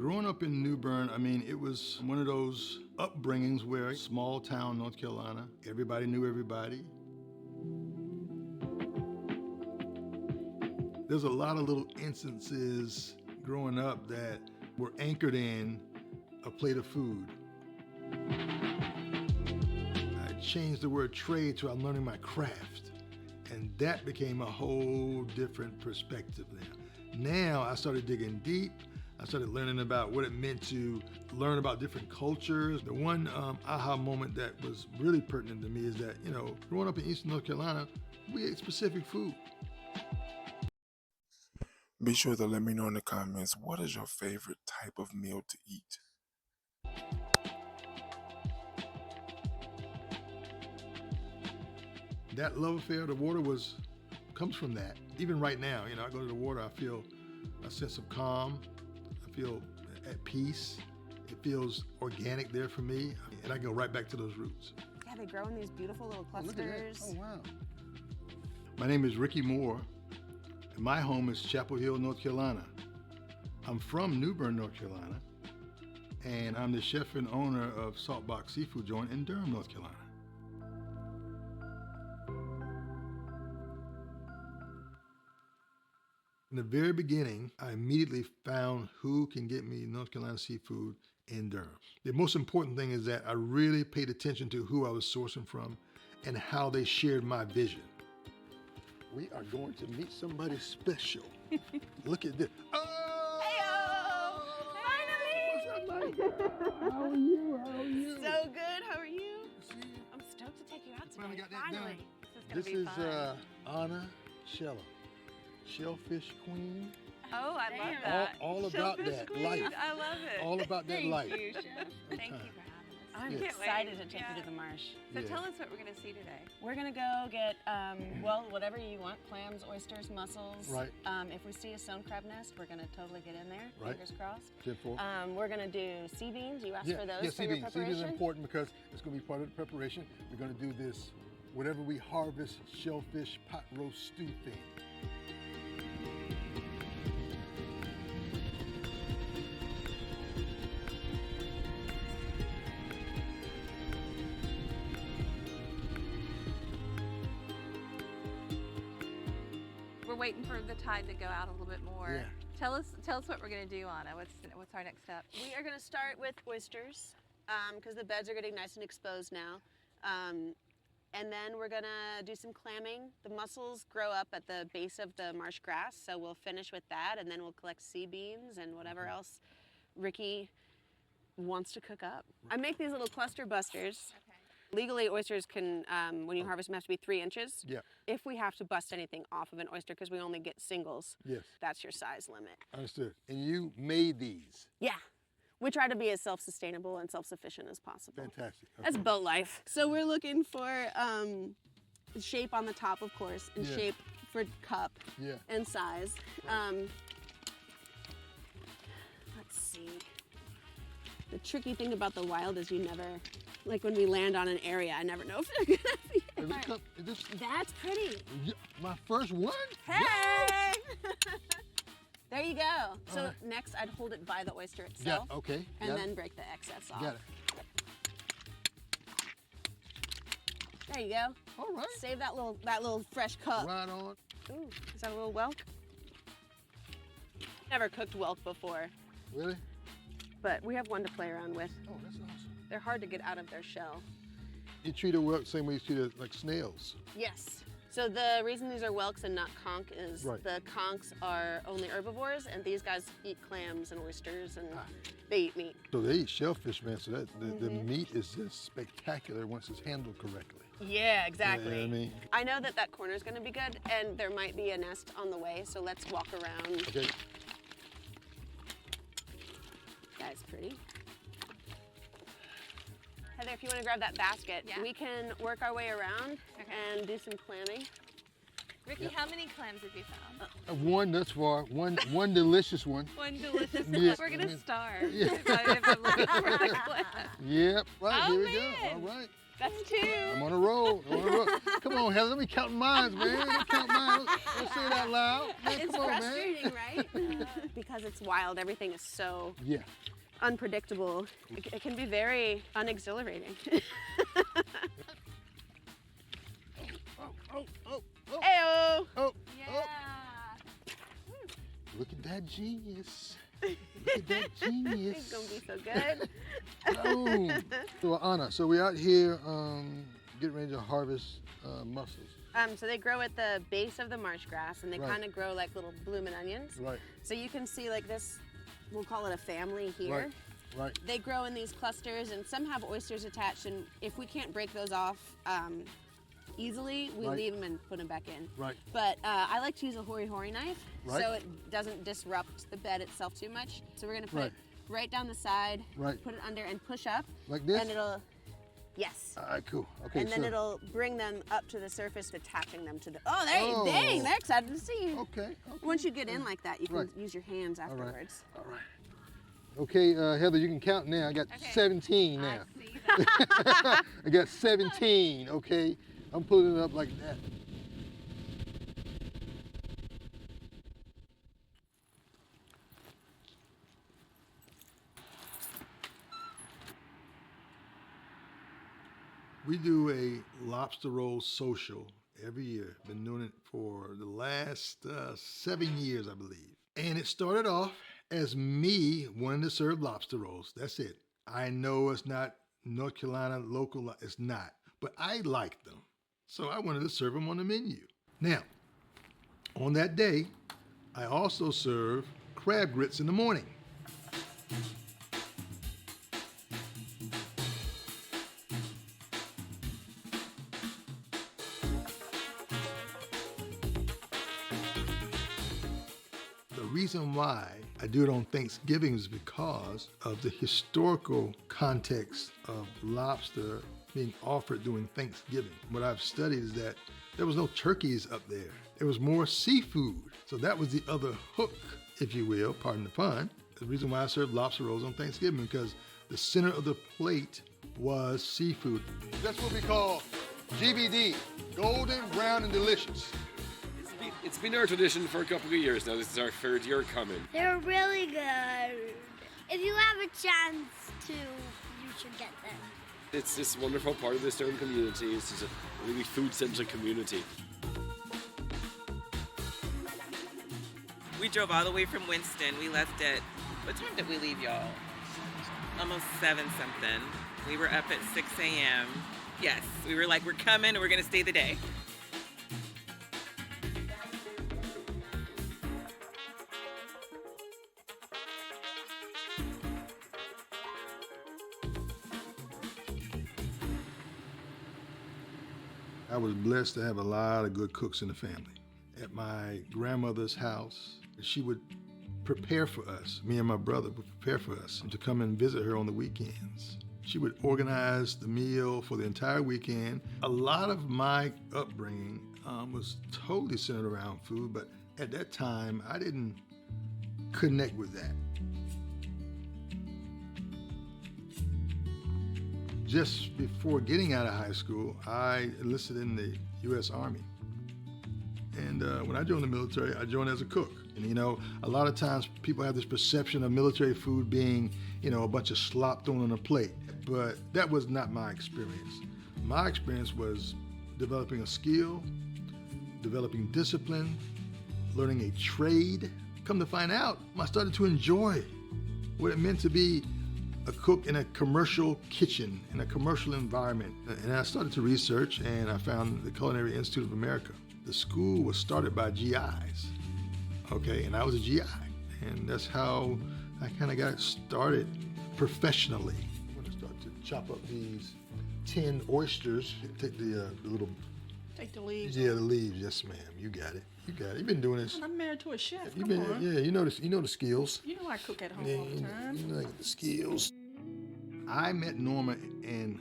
Growing up in New Bern, I mean, it was one of those upbringings where small town, North Carolina, everybody knew everybody. There's a lot of little instances growing up that were anchored in a plate of food. I changed the word trade to I'm learning my craft. And that became a whole different perspective now. Now I started digging deep. I started learning about what it meant to learn about different cultures. The one aha moment that was really pertinent to me is that, you know, growing up in Eastern North Carolina, we ate specific food. Be sure to let me know in the comments, what is your favorite type of meal to eat? That love affair of the water comes from that. Even right now, you know, I go to the water, I feel a sense of calm. I feel at peace. It feels organic there for me, and I go right back to those roots. Yeah, they grow in these beautiful little clusters. Look at that. Oh, wow. My name is Ricky Moore, and my home is Chapel Hill, North Carolina. I'm from New Bern, North Carolina, and I'm the chef and owner of Saltbox Seafood Joint in Durham, North Carolina. In the very beginning, I immediately found who can get me North Carolina seafood in Durham. The most important thing is that I really paid attention to who I was sourcing from and how they shared my vision. We are going to meet somebody special. Look at this. Oh! Heyo! Finally! What's up, Mike? How are you? How are you? So good. How are you? See you. I'm stoked to take you out Finally today. got that done. This is gonna be fun. Anna Shella, Shellfish Queen. Oh, I love that. All about Shellfish that queen. life. I love it. All about that life. Thank you, Chef. Thank you for having us. I'm Yeah. excited to take you to the marsh. So Yeah. tell us what we're going to see today. We're gonna go get, well, whatever you want, clams, oysters, mussels. Right. If we see a stone crab nest, we're gonna totally get in there, Right. fingers crossed. 10-4. We're gonna do sea beans. You asked for those yeah, for sea your beans. Sea preparation? beans are important because it's going to be part of the preparation. We're going to do this, whatever we harvest, shellfish pot roast stew thing. We're waiting for the tide to go out a little bit more. Yeah. Tell us what we're going to do, Anna. What's our next step? We are gonna start with oysters, because the beds are getting nice and exposed now. And then we're gonna do some clamming. The mussels grow up at the base of the marsh grass, so we'll finish with that, and then we'll collect sea beans and whatever else Ricky wants to cook up. I make these little cluster busters. Okay. Legally, oysters can, when you harvest them, have to be 3 inches. Yeah. If we have to bust anything off of an oyster, because we only get singles, Yes, that's your size limit. understood. And you made these. Yeah. We try to be as self-sustainable and self-sufficient as possible. Fantastic. That's Okay. boat life. So we're looking for shape on the top, of course, and Yeah. shape for cup Yeah. and size. Let's see. The tricky thing about the wild is you never, like when we land on an area, I never know if they're gonna be Is this cup- is this That's pretty. my first one? Hey! There you go. So All right. next I'd hold it by the oyster Yeah, itself. okay. And got then it. break the excess off. Got it. There you go. All right. Save that little fresh cup. Right on. Ooh, is that a little whelk? Never cooked whelk before, Really? but we have one to play around with. Oh, that's awesome. They're hard to get out of their shell. You treat it well the same way you treat it like snails. Yes. So the reason these are whelks and not conch is Right. the conchs are only herbivores, and these guys eat clams and oysters, and Ah. they eat meat. So they eat shellfish, man. So that the Mm-hmm. meat is just spectacular once it's handled correctly. Yeah, exactly. You know what I mean? I know that corner is going to be good, and there might be a nest on the way, so let's walk around. Okay. That's pretty. Heather, if you want to grab that basket, Yeah. we can work our way around Okay. and do some clamming. Ricky, how many clams have you found? One thus far. One delicious one. One delicious Yeah, clam. We're going to starve Yeah. if I'm looking for the clam. Yep. Right. Oh, Here we man. go. All right. That's 2. I'm on a roll. Come on, Heather, let me count mine, man. Let me count mine. Don't say it out loud. Man, It's come on, frustrating, man. right? Because it's wild. Everything is so Yeah. unpredictable. It can be very unexhilarating. Oh. Ayo! Oh. Yeah. Look at that genius. Look at that genius. It's gonna be so good. Oh. So Anna, so we're out here getting ready to harvest mussels. So they grow at the base of the marsh grass, and they Right. kind of grow like little blooming onions. Right. So you can see like this, we'll call it a family here. Right. They grow in these clusters, and some have oysters attached, and if we can't break those off easily, we Right. leave them and put them back in. Right. But I like to use a hori-hori knife, Right. so it doesn't disrupt the bed itself too much. So we're gonna put Right. it right down the side, Right. put it under, and push up. Like this? And it'll, yes. All right, cool. Okay, And then so, it'll bring them up to the surface, attaching them to the. Oh, Oh. dang! They're excited to see you. Okay. Once you get in like that, you can Right. use your hands All right. afterwards. All right. Okay, Heather, you can count now. I got Okay. 17 now. I see that. I got 17, okay? I'm pulling it up like that. We do a lobster roll social every year. Been doing it for the last 7 years, I believe. And it started off as me wanting to serve lobster rolls. That's it. I know it's not North Carolina local, it's not. But I like them. So I wanted to serve them on the menu. Now, on that day, I also serve crab grits in the morning. The reason why I do it on Thanksgiving is because of the historical context of lobster being offered during Thanksgiving. What I've studied is that there was no turkeys up there. There was more seafood. So that was the other hook, if you will, pardon the pun. The reason why I served lobster rolls on Thanksgiving, because the center of the plate was seafood. That's what we call GBD, golden, brown, and delicious. It's been our tradition for a couple of years now. This is our 3rd year coming. They're really good. If you have a chance to, you should get them. It's this wonderful part of the Stern community. It's just a really food-centric community. We drove all the way from Winston. We left at, what time did we leave, y'all? Almost 7 something. We were up at 6 a.m. Yes, we were like, we're coming and we're gonna stay the day. I was blessed to have a lot of good cooks in the family. At my grandmother's house, she would prepare for us. Me and my brother would prepare for us to come and visit her on the weekends. She would organize the meal for the entire weekend. A lot of my upbringing was totally centered around food, but at that time, I didn't connect with that. Just before getting out of high school, I enlisted in the U.S. Army. And when I joined the military, I joined as a cook. And you know, a lot of times people have this perception of military food being, you know, a bunch of slop thrown on a plate. But that was not my experience. My experience was developing a skill, developing discipline, learning a trade. Come to find out, I started to enjoy what it meant to be a cook in a commercial kitchen, in a commercial environment. And I started to research, and I found the Culinary Institute of America. The school was started by GIs, okay, and I was a GI. And that's how I kind of got started professionally. I'm gonna start to chop up these 10 oysters. Take the little, Take the leaves. yeah, the leaves, yes ma'am, you got it. You got it, you've been doing this. I'm married to a chef. You've Come been, on. yeah, you know the skills. You know I cook at home Yeah, all the time. you know, I got the skills. I met Norma in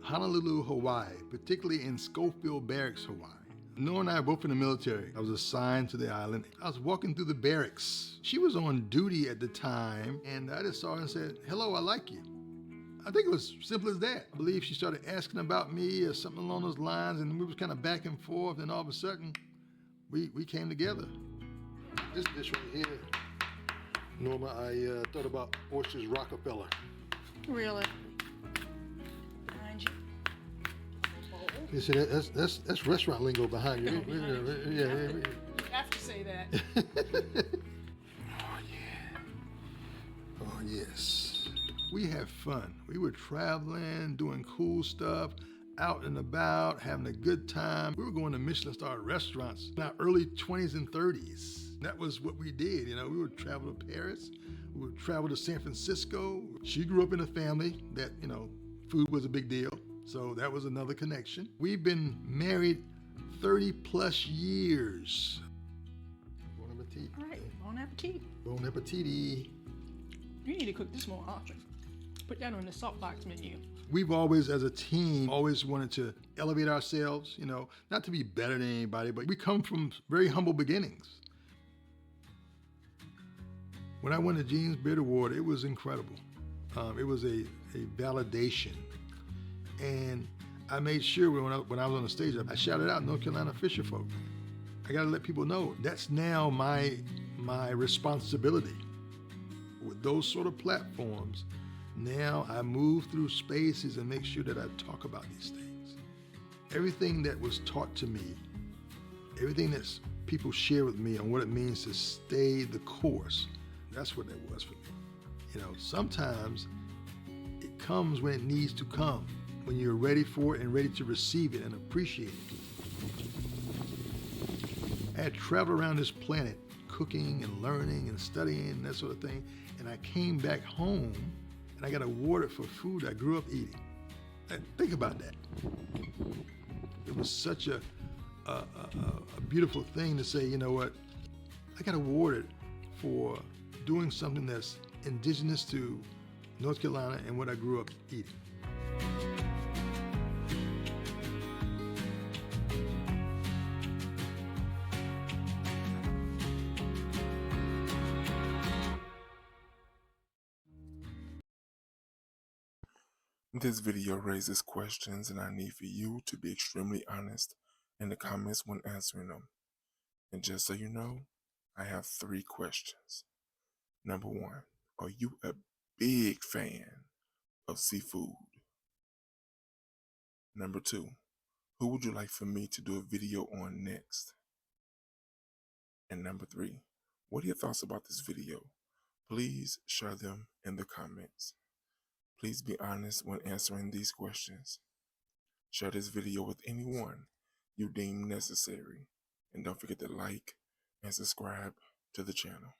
Honolulu, Hawaii, particularly in Schofield Barracks, Hawaii. Norma and I are both in the military. I was assigned to the island. I was walking through the barracks. She was on duty at the time, and I just saw her and said, "Hello, I like you." I think it was simple as that. I believe she started asking about me or something along those lines, and we was kind of back and forth, and all of a sudden, we came together. This dish right here, Norma, I thought about Oysters Rockefeller. Really? Behind you. You see, that's restaurant lingo behind you. You have to say that. Oh, yes. We had fun. We were traveling, doing cool stuff, out and about, having a good time. We were going to Michelin-star restaurants in our early 20s and 30s. That was what we did. You know, we would travel to Paris. We would travel to San Francisco. She grew up in a family that, you know, food was a big deal. So that was another connection. We've been married 30 plus years. Bon appetit. All right, bon appetit. Bon appetit. You need to cook this more often. Put that on the salt box menu. We've always, as a team, always wanted to elevate ourselves, you know, not to be better than anybody, but we come from very humble beginnings. When I won the Jeans Beard Award, it was incredible. It was a validation. And I made sure when I was on the stage, I shouted out North Carolina Fisher Folk. I gotta let people know that's now my responsibility. With those sort of platforms, now I move through spaces and make sure that I talk about these things. Everything that was taught to me, everything that people share with me on what it means to stay the course, that's what that was for me. You know, sometimes it comes when it needs to come, when you're ready for it and ready to receive it and appreciate it. I had traveled around this planet cooking and learning and studying and that sort of thing, and I came back home and I got awarded for food I grew up eating. And think about that. It was such a beautiful thing to say, you know what, I got awarded for doing something that's indigenous to North Carolina and what I grew up eating. This video raises questions, and I need for you to be extremely honest in the comments when answering them. And just so you know, I have 3 questions. Number 1, are you a big fan of seafood? Number 2, who would you like for me to do a video on next? And number 3, what are your thoughts about this video? Please share them in the comments. Please be honest when answering these questions. Share this video with anyone you deem necessary. And don't forget to like and subscribe to the channel.